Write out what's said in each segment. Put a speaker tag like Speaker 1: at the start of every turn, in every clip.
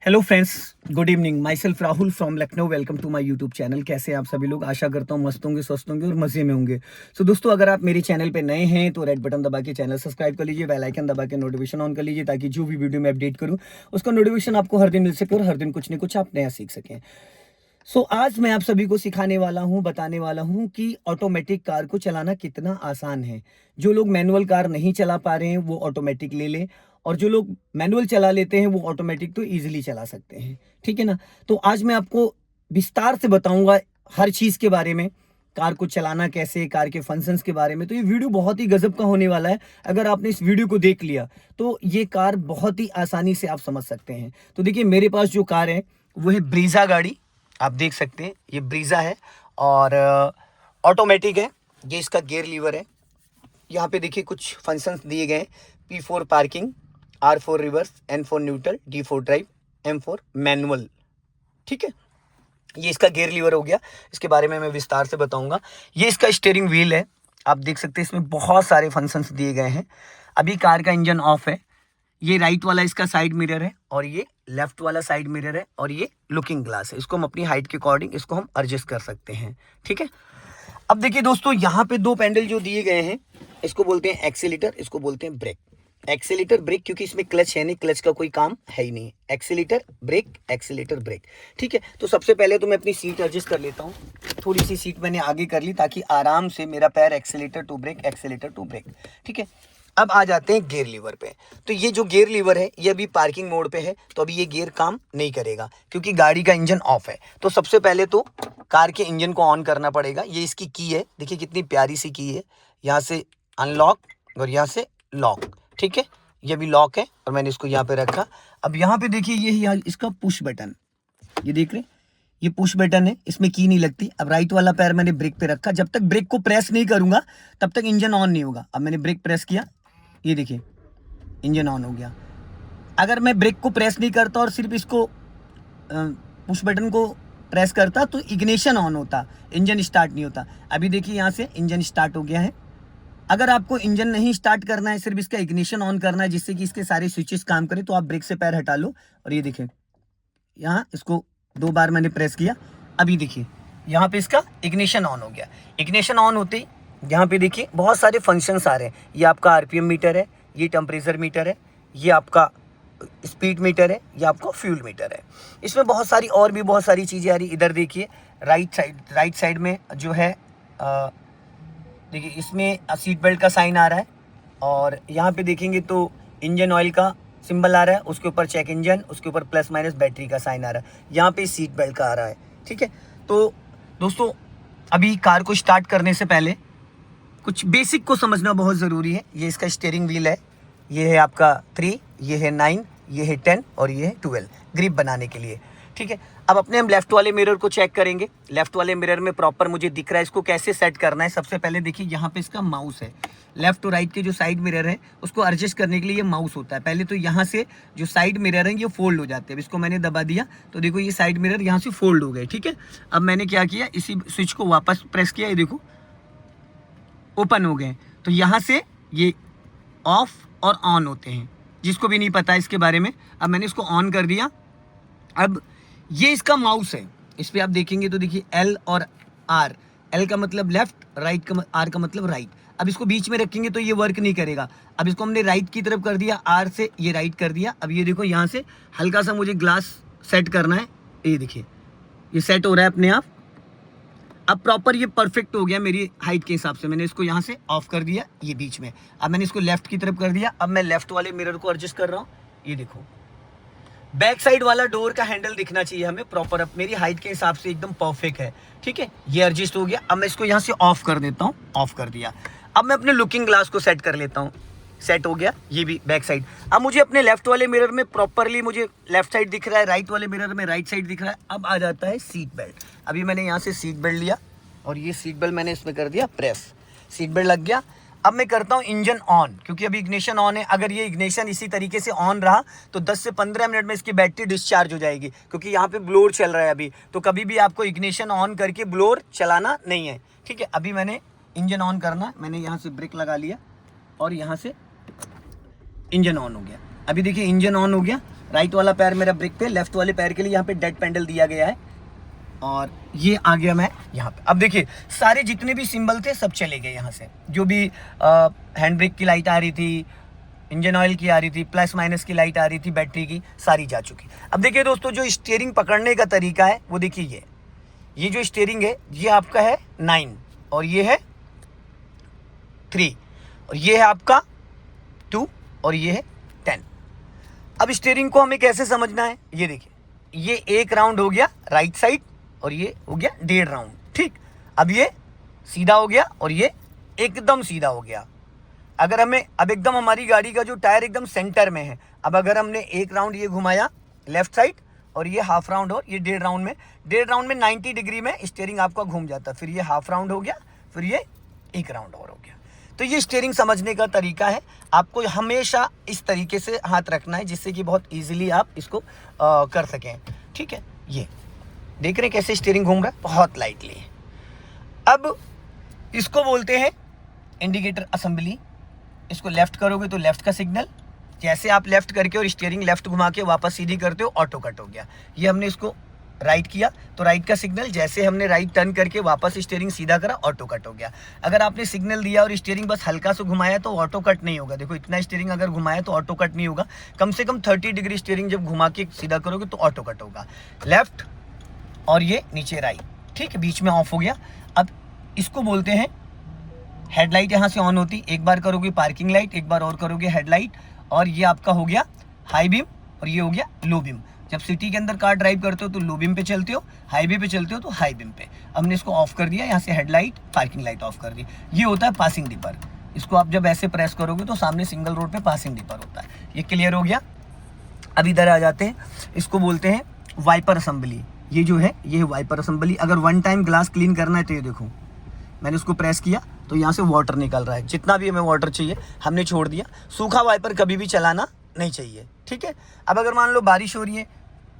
Speaker 1: Hello friends, good evening. Myself Rahul from Lucknow. Welcome to my YouTube channel. कैसे हैं आप सभी लोग? आशा करता हूँ मस्त होंगे, स्वस्थ होंगे और मजे में होंगे। सो दोस्तों, अगर आप मेरे चैनल पे नए हैं तो रेड बटन दबा के चैनल सब्सक्राइब कर लीजिए, बेल आइकन दबा के नोटिफिकेशन ऑन कर लीजिए, ताकि जो भी वीडियो मैं अपडेट करूँ उसका नोटिफिकेशन आपको हर दिन मिल सके और हर दिन कुछ न कुछ आप नया सीख सकें। आज मैं आप सभी को सिखाने वाला हूँ, बताने वाला हूँ कि ऑटोमेटिक कार को चलाना कितना आसान है। जो लोग मैनुअल कार नहीं चला पा रहे हैं वो ऑटोमेटिक ले लें, और जो लोग मैनुअल चला लेते हैं वो ऑटोमेटिक तो इजीली चला सकते हैं। ठीक है ना? तो आज मैं आपको विस्तार से बताऊंगा हर चीज़ के बारे में, कार को चलाना कैसे, कार के फंक्शंस के बारे में। तो ये वीडियो बहुत ही गजब का होने वाला है। अगर आपने इस वीडियो को देख लिया तो ये कार बहुत ही आसानी से आप समझ सकते हैं। तो देखिए, मेरे पास जो कार है वो है ब्रीजा गाड़ी। आप देख सकते हैं ये ब्रीजा है और ऑटोमेटिक है। ये इसका गियर लीवर है। यहाँ पे देखिए कुछ फंक्शंस दिए गए हैं। P4 parking, R4 reverse, N4 neutral, D4 drive, M4 manual. ठीक है, ये इसका गियर लीवर हो गया। इसके बारे में मैं विस्तार से बताऊंगा। ये इसका स्टीयरिंग व्हील है। आप देख सकते हैं इसमें बहुत सारे फंक्शंस दिए गए हैं। अभी कार का इंजन ऑफ है। ये राइट वाला इसका साइड मिरर है और ये लेफ्ट वाला साइड मिरर है और ये लुकिंग ग्लास है। इसको हम अपनी हाइट के अकॉर्डिंग इसको हम एडजस्ट कर सकते हैं। ठीक है, अब देखिए दोस्तों, यहाँ पे दो पैडल जो दिए गए हैं, इसको बोलते हैं एक्सीलेटर, इसको बोलते हैं ब्रेक। एक्सीलेटर ब्रेक, क्योंकि इसमें क्लच है नहीं, क्लच का कोई काम है ही नहीं। Accelerator brake, accelerator brake. ठीक है, तो सबसे पहले तो मैं अपनी सीट एडजस्ट कर लेता हूँ। थोड़ी सी सीट मैंने आगे कर ली ताकि आराम से मेरा पैर accelerator to brake, accelerator to brake. ठीक है, अब आ जाते हैं गियर लीवर पे। तो ये जो गियर लीवर है ये अभी पार्किंग मोड पे है, तो अभी ये गियर काम नहीं करेगा क्योंकि गाड़ी का इंजन ऑफ है। तो सबसे पहले तो कार के इंजन को ऑन करना पड़ेगा। ये इसकी की है, देखिए कितनी प्यारी सी की है। यहाँ से अनलॉक और यहाँ से लॉक। ठीक है, ये भी लॉक है और मैंने इसको यहाँ पे रखा। अब यहाँ पे देखिए ये यहाँ इसका पुश बटन, ये देख रहे हैं, ये पुश बटन है, इसमें की नहीं लगती। अब राइट वाला पैर मैंने ब्रेक पे रखा। जब तक ब्रेक को प्रेस नहीं करूंगा तब तक इंजन ऑन नहीं होगा। अब मैंने ब्रेक प्रेस किया, ये देखिए इंजन ऑन हो गया। अगर मैं ब्रेक को प्रेस नहीं करता और सिर्फ इसको पुश बटन को प्रेस करता तो इग्निशन ऑन होता, इंजन स्टार्ट नहीं होता। अभी देखिए यहाँ से इंजन स्टार्ट हो गया है। अगर आपको इंजन नहीं स्टार्ट करना है, सिर्फ इसका इग्निशन ऑन करना है जिससे कि इसके सारे स्विचेस काम करें, तो आप ब्रेक से पैर हटा लो और ये देखिए यहाँ इसको 2 बार मैंने प्रेस किया। अभी देखिए यहाँ पे इसका इग्निशन ऑन हो गया। इग्निशन ऑन होते ही यहाँ पे देखिए बहुत सारे फंक्शंस आ रहे हैं। ये आपका आरपीएम मीटर है, ये टेम्परेचर मीटर है, ये आपका स्पीड मीटर है, ये आपका फ्यूल मीटर है। इसमें बहुत सारी और भी बहुत सारी चीज़ें आ रही। इधर देखिए राइट साइड में जो है देखिए इसमें सीट बेल्ट का साइन आ रहा है, और यहाँ पे देखेंगे तो इंजन ऑयल का सिंबल आ रहा है, उसके ऊपर चेक इंजन, उसके ऊपर प्लस माइनस बैटरी का साइन आ रहा है, यहाँ पे सीट बेल्ट का आ रहा है। ठीक है, तो दोस्तों अभी कार को स्टार्ट करने से पहले कुछ बेसिक को समझना बहुत ज़रूरी है। ये इसका स्टीयरिंग व्हील है, ये है आपका 3, ये है 9, ये है 10 और ये है 12 ग्रिप बनाने के लिए। ठीक है, अब अपने हम लेफ्ट वाले मिरर को चेक करेंगे। लेफ्ट वाले मिरर में प्रॉपर मुझे दिख रहा है, इसको कैसे सेट करना है। सबसे पहले देखिए यहाँ पे इसका माउस है। लेफ्ट टू राइट के जो साइड मिरर है उसको एडजस्ट करने के लिए ये माउस होता है। पहले तो यहाँ से जो साइड मिरर है ये फोल्ड हो जाते हैं। अब इसको मैंने दबा दिया तो देखो ये साइड मिरर यहाँ से फोल्ड हो गए। ठीक है, अब मैंने क्या किया, इसी स्विच को वापस प्रेस किया, ये देखो ओपन हो गए। तो यहाँ से ये ऑफ और ऑन होते हैं, जिसको भी नहीं पता इसके बारे में। अब मैंने इसको ऑन कर दिया। अब ये इसका माउस है, इस पर आप देखेंगे तो देखिए L और R। L का मतलब लेफ्ट, राइट का R का मतलब राइट। अब इसको बीच में रखेंगे तो ये वर्क नहीं करेगा। अब इसको हमने राइट की तरफ कर दिया, R से ये राइट कर दिया। अब ये देखो यहाँ से हल्का सा मुझे ग्लास सेट करना है, ये देखिए ये सेट हो रहा है अपने आप। अब प्रॉपर ये परफेक्ट हो गया मेरी हाइट के हिसाब से। मैंने इसको यहाँ से ऑफ कर दिया, ये बीच में। अब मैंने इसको लेफ्ट की तरफ कर दिया। अब मैं लेफ्ट वाले मिरर को एडजस्ट कर रहा हूँ, ये देखो बैक साइड वाला डोर का हैंडल दिखना चाहिए हमें प्रॉपर। अब मेरी हाइट के हिसाब से एकदम परफेक्ट है। ठीक है, ये एडजस्ट हो गया। अब मैं इसको यहाँ से ऑफ कर देता हूँ, ऑफ कर दिया। अब मैं अपने लुकिंग ग्लास को सेट कर लेता हूँ, सेट हो गया ये भी बैक साइड। अब मुझे अपने लेफ्ट वाले मिरर में प्रॉपरली मुझे लेफ्ट साइड दिख रहा है, राइट वाले मिरर में राइट साइड दिख रहा है। अब आ जाता है सीट बेल्ट। अभी मैंने यहाँ से सीट बेल्ट लिया और ये सीट बेल्ट मैंने इसमें कर दिया प्रेस, सीट बेल्ट लग गया। अब मैं करता हूँ इंजन ऑन, क्योंकि अभी इग्निशन ऑन है। अगर ये इग्निशन इसी तरीके से ऑन रहा तो 10 से 15 मिनट में इसकी बैटरी डिस्चार्ज हो जाएगी, क्योंकि यहाँ पे ब्लोअर चल रहा है अभी। तो कभी भी आपको इग्निशन ऑन करके ब्लोअर चलाना नहीं है। ठीक है, अभी मैंने इंजन ऑन करना, मैंने यहाँ से ब्रेक लगा लिया और यहाँ से इंजन ऑन हो गया। अभी देखिए इंजन ऑन हो गया, राइट वाला पैर मेरा ब्रेक पे, लेफ्ट वाले पैर के लिए यहाँ पे डेड पेडल दिया गया है और ये आ गया मैं यहाँ पे। अब देखिए सारे जितने भी सिंबल थे सब चले गए यहाँ से, जो भी हैंड ब्रेक की लाइट आ रही थी, इंजन ऑयल की आ रही थी, प्लस माइनस की लाइट आ रही थी, बैटरी की, सारी जा चुकी। अब देखिए दोस्तों जो स्टीयरिंग पकड़ने का तरीका है वो देखिए, ये जो स्टीयरिंग है ये आपका है 9 और ये है 3 और ये है आपका 2 और ये है 10। अब स्टीयरिंग को हमें कैसे समझना है, ये देखिए ये एक राउंड हो गया राइट साइड और ये हो गया 1.5 राउंड, ठीक। अब ये सीधा हो गया और ये एकदम सीधा हो गया। अगर हमें अब एकदम हमारी गाड़ी का जो टायर एकदम सेंटर में है, अब अगर हमने एक राउंड ये घुमाया लेफ्ट साइड और ये हाफ राउंड हो, ये 1.5 राउंड में 90 डिग्री में स्टीयरिंग आपका घूम जाता, फिर ये हाफ राउंड हो गया, फिर ये एक राउंड और हो गया। तो ये स्टीयरिंग समझने का तरीका है। आपको हमेशा इस तरीके से हाथ रखना है जिससे कि बहुत ईजिली आप इसको कर सकें, ठीक है। ये देख रहे हैं कैसे स्टीयरिंग घूम रहा है, बहुत लाइटली। अब इसको बोलते हैं इंडिकेटर असेंबली। इसको लेफ्ट करोगे तो लेफ्ट का सिग्नल, जैसे आप लेफ्ट करके और स्टीयरिंग लेफ्ट घुमा के वापस सीधी करते हो ऑटो कट हो गया। ये हमने इसको राइट किया तो राइट का सिग्नल, जैसे हमने राइट टर्न करके वापस स्टीयरिंग सीधा करा ऑटो कट हो गया। अगर आपने सिग्नल दिया और स्टीयरिंग बस हल्का से घुमाया तो ऑटो कट नहीं होगा। देखो इतना स्टीयरिंग अगर घुमाया तो ऑटो कट नहीं होगा, कम से कम 30 डिग्री स्टीयरिंग जब घुमा के सीधा करोगे तो ऑटो कट होगा। लेफ्ट और ये नीचे राइट, ठीक है, बीच में ऑफ हो गया। अब इसको बोलते हैं हेडलाइट। यहाँ से ऑन होती, एक बार करोगे पार्किंग लाइट, एक बार और करोगे हेडलाइट, और ये आपका हो गया हाई बीम और ये हो गया लो बीम। जब सिटी के अंदर कार ड्राइव करते हो तो लो बीम पे चलते हो, हाईवे पे चलते हो तो हाई बीम पे। हमने इसको ऑफ कर दिया, यहाँ से हेडलाइट पार्किंग लाइट ऑफ कर दी। ये होता है पासिंग डिपर। इसको आप जब ऐसे प्रेस करोगे तो सामने सिंगल रोड पे पासिंग डिपर होता है। ये क्लियर हो गया। अब इधर आ जाते हैं, इसको बोलते हैं वाइपर असेंबली। ये जो है ये है वाइपर असेंबली। अगर 1 टाइम ग्लास क्लीन करना है तो ये देखो मैंने उसको प्रेस किया तो यहाँ से वाटर निकल रहा है, जितना भी हमें वाटर चाहिए हमने छोड़ दिया। सूखा वाइपर कभी भी चलाना नहीं चाहिए, ठीक है। अब अगर मान लो बारिश हो रही है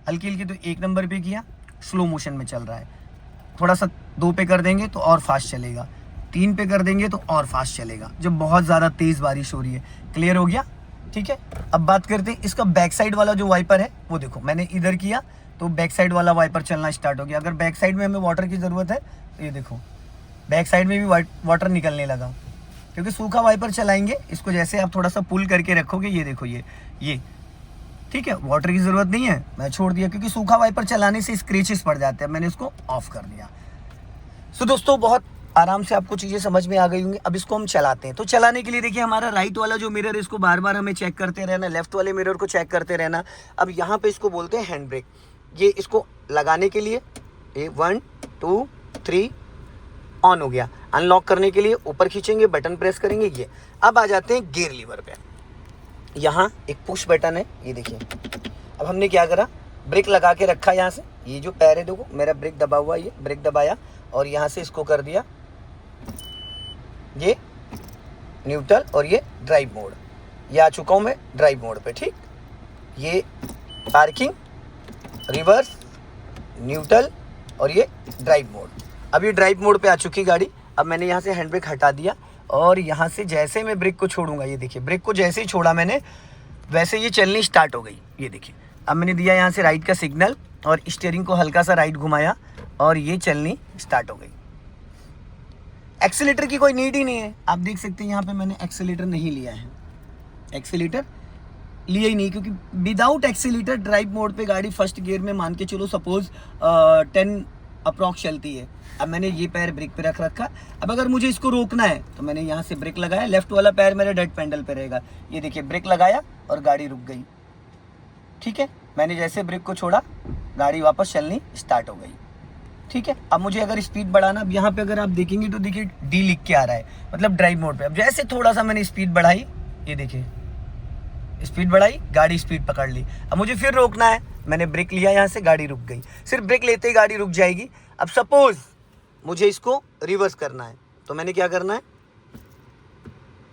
Speaker 1: हल्की हल्की तो 1 नंबर पे किया, स्लो मोशन में चल रहा है, थोड़ा सा 2 पे कर देंगे तो और फास्ट चलेगा, 3 पे कर देंगे तो और फास्ट चलेगा जब बहुत ज़्यादा तेज़ बारिश हो रही है। क्लियर हो गया, ठीक है। अब बात करते हैं इसका बैक साइड वाला जो वाइपर है वो देखो मैंने इधर किया तो बैक साइड वाला वाइपर चलना स्टार्ट हो गया। अगर बैक साइड में हमें वाटर की ज़रूरत है तो ये देखो बैक साइड में भी वाटर निकलने लगा, क्योंकि सूखा वाइपर चलाएंगे। इसको जैसे आप थोड़ा सा पुल करके रखोगे, ये देखो ये ठीक है, वाटर की ज़रूरत नहीं है, मैं छोड़ दिया, क्योंकि सूखा वाइपर चलाने से स्क्रैचेस पड़ जाते हैं। मैंने इसको ऑफ कर दिया। सो दोस्तों बहुत आराम से आपको चीज़ें समझ में आ गई होंगी। अब इसको हम चलाते हैं। तो चलाने के लिए देखिए हमारा राइट वाला जो मिरर है इसको बार बार हमें चेक करते रहना, लेफ्ट वाले मिरर को चेक करते रहना। अब यहाँ पे इसको बोलते हैं हैंड ब्रेक। ये इसको लगाने के लिए 1 2 3 ऑन हो गया। अनलॉक करने के लिए ऊपर खींचेंगे, बटन प्रेस करेंगे ये। अब आ जाते हैं गियर लीवर पे। यहाँ एक पुश बटन है, ये देखिए। अब हमने क्या करा, ब्रेक लगा के रखा यहाँ से, ये जो पैर है देखो मेरा ब्रेक दबा हुआ है, ये ब्रेक दबाया और यहाँ से इसको कर दिया ये न्यूट्रल और ये ड्राइव मोड। ये आ चुका हूँ मैं ड्राइव मोड पे, ठीक। ये पार्किंग, रिवर्स, न्यूट्रल और ये ड्राइव मोड। अब ये ड्राइव मोड पे आ चुकी गाड़ी। अब मैंने यहाँ से हैंड ब्रेक हटा दिया और यहाँ से जैसे मैं ब्रेक को छोड़ूंगा, ये देखिए ब्रेक को जैसे ही छोड़ा मैंने वैसे ये चलनी स्टार्ट हो गई। ये देखिए अब मैंने दिया यहाँ से राइट का सिग्नल और स्टीयरिंग को हल्का सा राइट घुमाया और ये चलनी स्टार्ट हो गई। एक्सीलेटर की कोई नीड ही नहीं है। आप देख सकते हैं यहाँ पे मैंने एक्सीलेटर नहीं लिया है, एक्सीलेटर लिया ही नहीं, क्योंकि विदाउट एक्सीलेटर ड्राइव मोड पे गाड़ी फर्स्ट गियर में मान के चलो सपोज 10 अप्रॉक्स चलती है। अब मैंने ये पैर ब्रेक पे रख रखा। अब अगर मुझे इसको रोकना है तो मैंने यहाँ से ब्रेक लगाया, लेफ्ट वाला पैर मेरे डेड पेडल पे रहेगा। ये देखिए ब्रेक लगाया और गाड़ी रुक गई, ठीक है। मैंने जैसे ब्रेक को छोड़ा गाड़ी वापस चलनी स्टार्ट हो गई, ठीक है। अब मुझे अगर स्पीड बढ़ाना, अब यहाँ पे अगर आप देखेंगे तो देखिए डी लिख के आ रहा है, मतलब ड्राइव मोड पे। अब जैसे थोड़ा सा मैंने स्पीड बढ़ाई, ये देखिए स्पीड बढ़ाई, गाड़ी स्पीड पकड़ ली। अब मुझे फिर रोकना है, मैंने ब्रेक लिया, यहाँ से गाड़ी रुक गई। सिर्फ ब्रेक लेते ही गाड़ी रुक जाएगी। अब सपोज मुझे इसको रिवर्स करना है तो मैंने क्या करना है,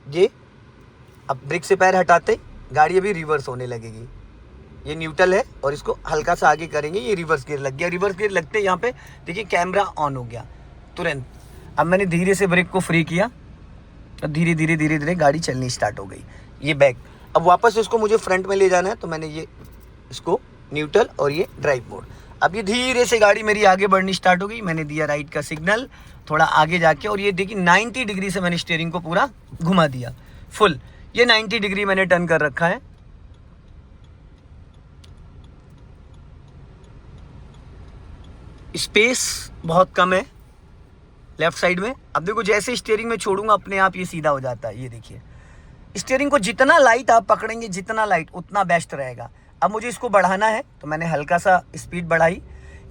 Speaker 1: ये अब ब्रेक से पैर हटाते गाड़ी अभी रिवर्स होने लगेगी। ये न्यूट्रल है और इसको हल्का सा आगे करेंगे, ये रिवर्स गियर लग गया। रिवर्स गियर लगते यहाँ पे देखिए कैमरा ऑन हो गया तुरंत। अब मैंने धीरे से ब्रेक को फ्री किया और धीरे धीरे धीरे धीरे गाड़ी चलनी स्टार्ट हो गई। ये बैक। अब वापस इसको मुझे फ्रंट में ले जाना है तो मैंने ये इसको न्यूट्रल और ये ड्राइव मोड। अब ये धीरे से गाड़ी मेरी आगे बढ़नी स्टार्ट हो गई, मैंने दिया राइट का सिग्नल थोड़ा आगे जाके, और ये देखिए 90 डिग्री से मैंने स्टीयरिंग को पूरा घुमा दिया फुल। ये 90 डिग्री मैंने टर्न कर रखा है। स्पेस बहुत कम है लेफ्ट साइड में। अब देखो जैसे स्टीयरिंग में छोड़ूंगा अपने आप ये सीधा हो जाता है। ये देखिए स्टीयरिंग को जितना लाइट आप पकड़ेंगे, जितना लाइट उतना बेस्ट रहेगा। अब मुझे इसको बढ़ाना है तो मैंने हल्का सा स्पीड बढ़ाई।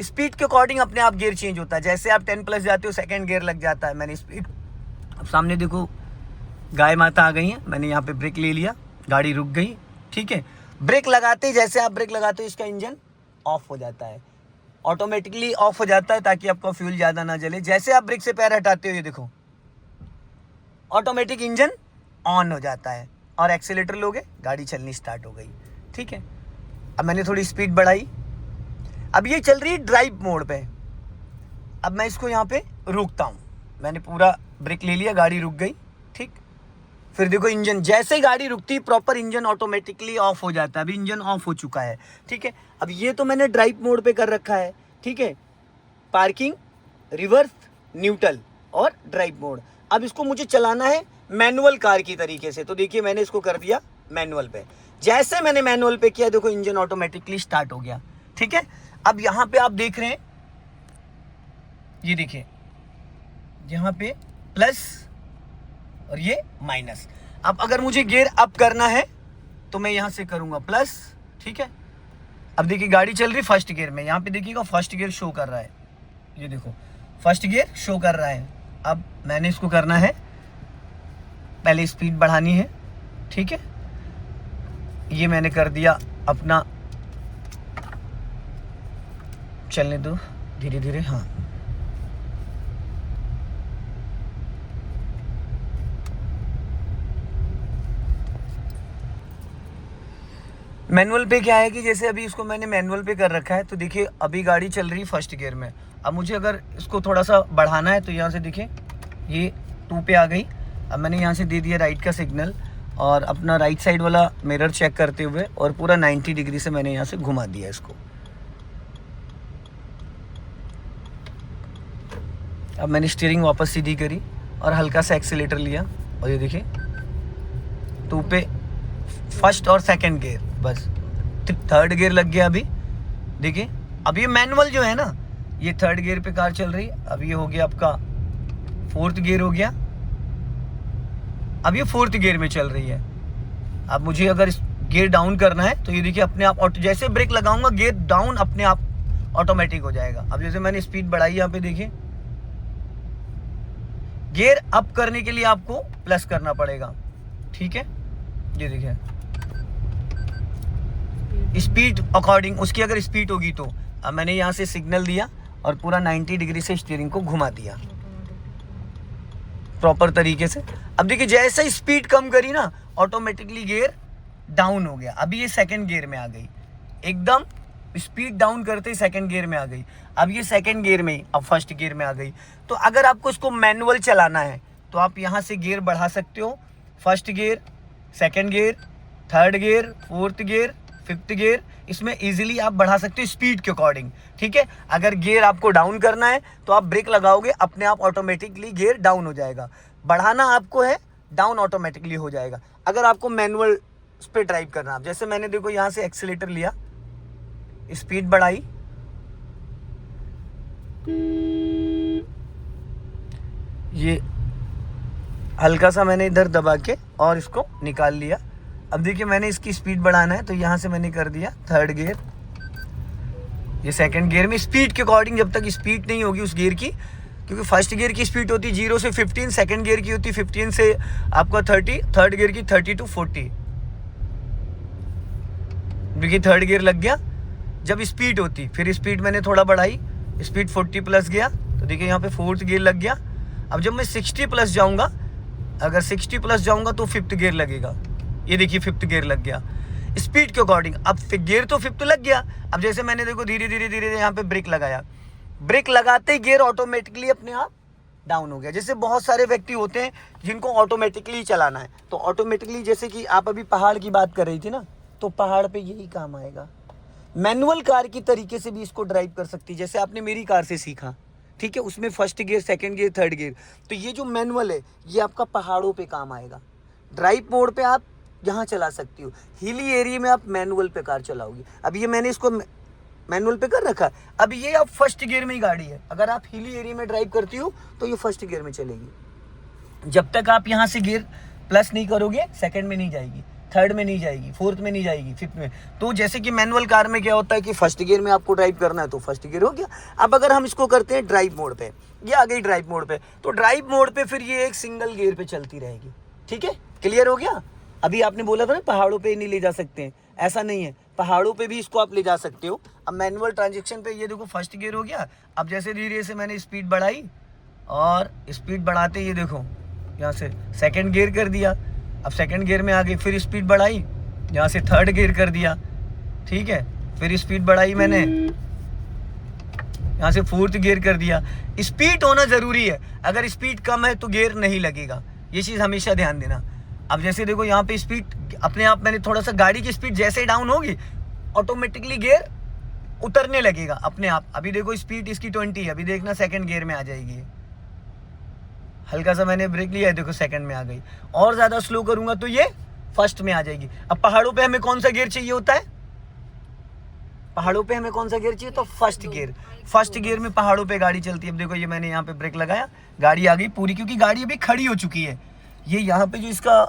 Speaker 1: स्पीड के अकॉर्डिंग अपने आप गियर चेंज होता है। जैसे आप 10+ जाते हो सेकंड गियर लग जाता है। मैंने स्पीड, अब सामने देखो गाय माता आ गई है, मैंने यहाँ पे ब्रेक ले लिया, गाड़ी रुक गई। ठीक है, ब्रेक लगाते ही जैसे आप ब्रेक लगाते हो इसका इंजन ऑफ हो जाता है, ऑटोमेटिकली ऑफ हो जाता है ताकि आपका फ्यूल ज़्यादा ना जले। जैसे आप ब्रेक से पैर हटाते हो ये देखो ऑटोमेटिक इंजन ऑन हो जाता है, और एक्सीलेटर लोगे गाड़ी चलनी स्टार्ट हो गई। ठीक है, अब मैंने थोड़ी स्पीड बढ़ाई। अब ये चल रही है ड्राइव मोड पे। अब मैं इसको यहाँ पे रोकता हूँ, मैंने पूरा ब्रेक ले लिया, गाड़ी रुक गई। ठीक, फिर देखो इंजन जैसे ही गाड़ी रुकती है प्रॉपर इंजन ऑटोमेटिकली ऑफ हो जाता है। अभी इंजन ऑफ हो चुका है। ठीक है, अब ये तो मैंने ड्राइव मोड पे कर रखा है। ठीक है, पार्किंग, रिवर्स, न्यूट्रल और ड्राइव मोड। अब इसको मुझे चलाना है मैनुअल कार की तरीके से। तो देखिए मैंने इसको कर दिया मैनुअल पे। जैसे मैंने मैनुअल पे किया देखो इंजन ऑटोमेटिकली स्टार्ट हो गया। ठीक है, अब यहाँ पे आप देख रहे हैं, ये देखिए यहाँ पे प्लस और ये माइनस। अब अगर मुझे गियर अप करना है तो मैं यहाँ से करूँगा प्लस। ठीक है, अब देखिए गाड़ी चल रही फर्स्ट गियर में, यहाँ पे देखिएगा फर्स्ट गियर शो कर रहा है। ये देखो फर्स्ट गियर शो कर रहा है। अब मैंने इसको करना है, पहले स्पीड बढ़ानी है। ठीक है, ये मैंने कर दिया अपना, चलने दो धीरे धीरे। हाँ, मैनुअल पे क्या है कि जैसे अभी इसको मैंने मैनुअल पे कर रखा है, तो देखिए अभी गाड़ी चल रही फर्स्ट गियर में। अब मुझे अगर इसको थोड़ा सा बढ़ाना है तो यहाँ से देखिए ये 2 पे आ गई। अब मैंने यहाँ से दे दिया राइट का सिग्नल, और अपना राइट साइड वाला मिरर चेक करते हुए और पूरा 90 डिग्री से मैंने यहाँ से घुमा दिया इसको। अब मैंने स्टीयरिंग वापस सीधी करी और हल्का सा एक्सीलेटर लिया, और ये देखिए 2 पे फर्स्ट और सेकंड गियर, बस थर्ड गियर लग गया। अभी देखिए अब ये मैनुअल जो है ना, ये थर्ड गियर पे कार चल रही है। अब ये हो गया आपका फोर्थ गियर हो गया, अब ये फोर्थ गियर में चल रही है। अब मुझे अगर गियर डाउन करना है तो ये देखिए अपने आप जैसे ब्रेक लगाऊंगा गियर डाउन अपने आप ऑटोमेटिक हो जाएगा। अब जैसे मैंने स्पीड बढ़ाई, यहाँ पे देखिए गियर अप करने के लिए आपको प्लस करना पड़ेगा। ठीक है, ये देखिए स्पीड अकॉर्डिंग उसकी अगर स्पीड होगी तो। अब मैंने यहाँ से सिग्नल दिया और पूरा 90 डिग्री से स्टीयरिंग को घुमा दिया प्रॉपर तरीके से। अब देखिए जैसे ही स्पीड कम करी ना ऑटोमेटिकली गियर डाउन हो गया। अभी ये सेकंड गियर में आ गई, एकदम स्पीड डाउन करते ही सेकंड गियर में आ गई। अब ये सेकंड गियर में ही अब फर्स्ट गियर में आ गई। तो अगर आपको इसको मैनुअल चलाना है तो आप यहाँ से गियर बढ़ा सकते हो, first gear, second gear, third gear, fourth gear, fifth gear, इसमें इजीली आप बढ़ा सकते हो स्पीड के अकॉर्डिंग। ठीक है, अगर गियर आपको डाउन करना है तो आप ब्रेक लगाओगे अपने आप ऑटोमेटिकली गियर डाउन हो जाएगा। बढ़ाना आपको है, डाउन ऑटोमेटिकली हो जाएगा। अगर आपको मैनुअल पे ड्राइव करना, आप जैसे मैंने देखो यहाँ से एक्सीलेटर लिया, स्पीड बढ़ाई, ये हल्का सा मैंने इधर दबा के और इसको निकाल लिया। अब देखिए मैंने इसकी स्पीड बढ़ाना है तो यहाँ से मैंने कर दिया थर्ड गियर, ये सेकंड गियर में स्पीड के अकॉर्डिंग। जब तक स्पीड नहीं होगी उस गियर की, क्योंकि फर्स्ट गियर की स्पीड होती है 0 से 15, सेकंड गियर की होती है 15 से आपका 30, थर्ड गियर की 30 to 40। देखिए थर्ड गियर लग गया जब स्पीड होती, फिर स्पीड मैंने थोड़ा बढ़ाई, स्पीड 40 प्लस गया तो देखिए यहाँ पे फोर्थ गियर लग गया। अब जब मैं 60 प्लस जाऊँगा, अगर 60 प्लस जाऊँगा तो फिफ्थ गियर लगेगा। ये देखिए फिफ्थ गियर लग गया स्पीड के अकॉर्डिंग। अब गियर तो फिफ्थ लग गया। अब जैसे मैंने देखो धीरे धीरे धीरे यहाँ पे ब्रेक लगाया, ब्रेक लगाते ही गियर ऑटोमेटिकली अपने आप डाउन हो गया। जैसे बहुत सारे व्यक्ति होते हैं जिनको ऑटोमेटिकली चलाना है, तो ऑटोमेटिकली जैसे कि आप अभी पहाड़ की बात कर रही थी ना, तो पहाड़ पे यही काम आएगा। मैनुअल कार की तरीके से भी इसको ड्राइव कर सकती है, जैसे आपने मेरी कार से सीखा, ठीक है, उसमें first gear, second gear, third gear. तो ये जो मैनुअल है ये आपका पहाड़ों पे काम आएगा। ड्राइव मोड पे आप यहाँ चला सकती हो, हिली एरिया में आप मैनुअल पे कार चलाओगी। अब ये मैंने इसको मैनुअल पे कर रखा। अब ये आप फर्स्ट गियर में ही गाड़ी है, अगर आप हिली एरिया में ड्राइव करती हो तो ये फर्स्ट गियर में चलेगी। जब तक आप यहाँ से गियर प्लस नहीं करोगे सेकंड में नहीं जाएगी, थर्ड में नहीं जाएगी, फोर्थ में नहीं जाएगी, फिफ्थ में। तो जैसे कि मैनुअल कार में क्या होता है कि फर्स्ट गियर में आपको ड्राइव करना है तो फर्स्ट गियर हो गया। अब अगर हम इसको करते हैं ड्राइव मोड पे, ये आ गई ड्राइव मोड पे, तो ड्राइव मोड पे फिर ये एक सिंगल गियर पे चलती रहेगी। ठीक है, क्लियर हो गया। अभी आपने बोला था ना पहाड़ों पे नहीं ले जा सकते हैं, ऐसा नहीं है, पहाड़ों पे भी इसको आप ले जा सकते हो। अब मैनुअल ट्रांजेक्शन पे ये देखो फर्स्ट गियर हो गया। अब जैसे धीरे धीरे से मैंने स्पीड बढ़ाई और स्पीड बढ़ाते ये देखो यहाँ से सेकंड गियर कर दिया, अब सेकंड गियर में आ गई, फिर स्पीड बढ़ाई, यहाँ से थर्ड गियर कर दिया, ठीक है, फिर स्पीड बढ़ाई मैंने, यहाँ से फोर्थ गियर कर दिया। स्पीड होना जरूरी है, अगर स्पीड कम है तो गियर नहीं लगेगा, ये चीज़ हमेशा ध्यान देना। अब जैसे देखो यहाँ पे स्पीड अपने आप, मैंने थोड़ा सा गाड़ी की स्पीड जैसे डाउन होगी ऑटोमेटिकली गियर उतरने लगेगा अपने आप। अभी देखो स्पीड इसकी 20 है, अभी देखना सेकंड गियर में आ जाएगी। हल्का सा मैंने ब्रेक लिया है, देखो सेकंड में आ गई। और ज़्यादा स्लो करूंगा तो ये फर्स्ट में आ जाएगी। अब पहाड़ों पे हमें कौन सा गियर चाहिए होता है, पहाड़ों पे हमें कौन सा गियर चाहिए, तो फर्स्ट गियर। फर्स्ट गियर में पहाड़ों पे गाड़ी चलती है। अब देखो ये मैंने यहाँ पे ब्रेक लगाया, गाड़ी आ गई पूरी, क्योंकि गाड़ी अभी खड़ी हो चुकी है। ये यहाँ पे जो इसका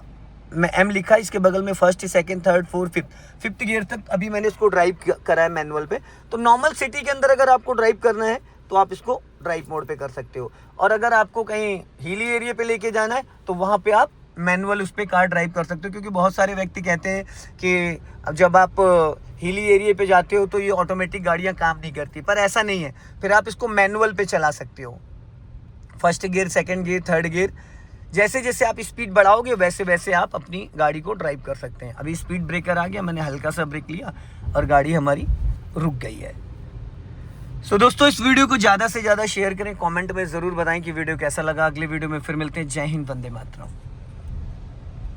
Speaker 1: एम लिखा है, इसके बगल में first, second, third, fourth, fifth gear तक अभी मैंने इसको ड्राइव करा है मैनुअल पे। तो नॉर्मल सिटी के अंदर अगर आपको ड्राइव करना है तो आप इसको ड्राइव मोड पे कर सकते हो, और अगर आपको कहीं हिली एरिया पे लेके जाना है तो वहाँ पे आप मैनुअल उस पर कार ड्राइव कर सकते हो। क्योंकि बहुत सारे व्यक्ति कहते हैं कि अब जब आप हिली एरिया पे जाते हो तो ये ऑटोमेटिक गाड़ियाँ काम नहीं करती, पर ऐसा नहीं है। फिर आप इसको मैनुअल पे चला सकते हो, first gear, second gear, third gear, जैसे जैसे आप स्पीड बढ़ाओगे वैसे वैसे आप अपनी गाड़ी को ड्राइव कर सकते हैं। अभी स्पीड ब्रेकर आ गया, मैंने हल्का सा ब्रेक लिया और गाड़ी हमारी रुक गई है। सो दोस्तों इस वीडियो को ज़्यादा से ज़्यादा शेयर करें, कमेंट में ज़रूर बताएं कि वीडियो कैसा लगा। अगले वीडियो में फिर मिलते हैं। जय हिंद, वंदे मातरम।